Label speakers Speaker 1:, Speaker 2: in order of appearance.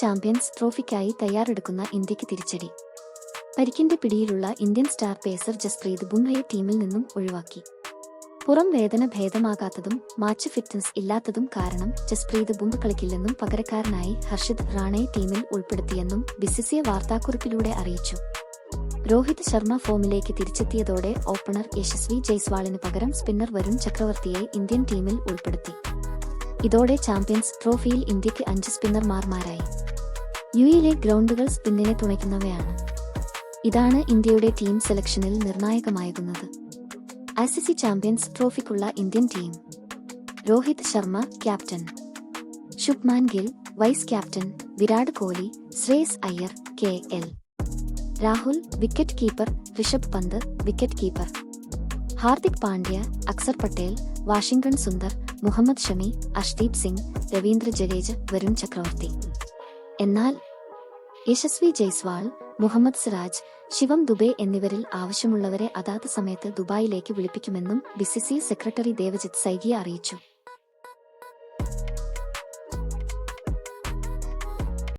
Speaker 1: Champions ട്രോഫിക്കായി തയ്യാറെടുക്കുന്ന ഇന്ത്യക്ക് തിരിച്ചടി. പരിക്കിന്റെ പിടിയിലുള്ള ഇന്ത്യൻ സ്റ്റാർ പേസർ ജസ്പ്രീത് ബുംറയെ ടീമിൽ നിന്നും ഒഴിവാക്കി. പുറം വേദന ഭേദമാകാത്തതും മാച്ച് ഫിറ്റ്നസ് ഇല്ലാത്തതും കാരണം ജസ്പ്രീത് ബുംറ കളിക്കില്ലെന്നും പകരക്കാരനായി ഹർഷിത് റാണയെ ടീമിൽ ഉൾപ്പെടുത്തിയെന്നും ബിസിസിഐ വാർത്താക്കുറിപ്പിലൂടെ അറിയിച്ചു. രോഹിത് ശർമ്മ ഫോമിലേക്ക് തിരിച്ചെത്തിയതോടെ ഓപ്പണർ യശസ്വി ജയ്സ്വാളിന് പകരം സ്പിന്നർ വരുൺ ചക്രവർത്തിയെ ഇന്ത്യൻ ടീമിൽ ഉൾപ്പെടുത്തി. ഇതോടെ ചാമ്പ്യൻസ് ട്രോഫിയിൽ ഇന്ത്യക്ക് 5 സ്പിന്നർമാരായി. യുഎയിലെ ഗ്രൗണ്ടുകൾ സ്പിന്നിനെ തുണയ്ക്കുന്നവയാണ്. ഇതാണ് ഇന്ത്യയുടെ ടീം സെലക്ഷനിൽ നിർണായകമാകുന്നത്. ഐസിസി ചാമ്പ്യൻസ് ട്രോഫിക്കുള്ള Indian team: Rohit Sharma captain, Shubman Gill vice captain, Virat Kohli, Shreyas Iyer, K L. Rahul wicket keeper, Rishabh Pant wicket keeper, Hardik Pandya, Axar Patel, Washington Sundar, Mohammed Shami, Arshdeep Singh, Ravindra Jadeja, Varun Chakravarthy. എന്നാൽ യശസ്വി ജയ്സ്വാൾ, മുഹമ്മദ് സിറാജ്, ശിവം ദുബെ എന്നിവരിൽ ആവശ്യമുള്ളവരെ അതാത് സമയത്ത് ദുബായിലേക്ക് വിളിപ്പിക്കുമെന്നും ബിസിസിഐ സെക്രട്ടറി ദേവജിത്ത് സൈകിയ അറിയിച്ചു.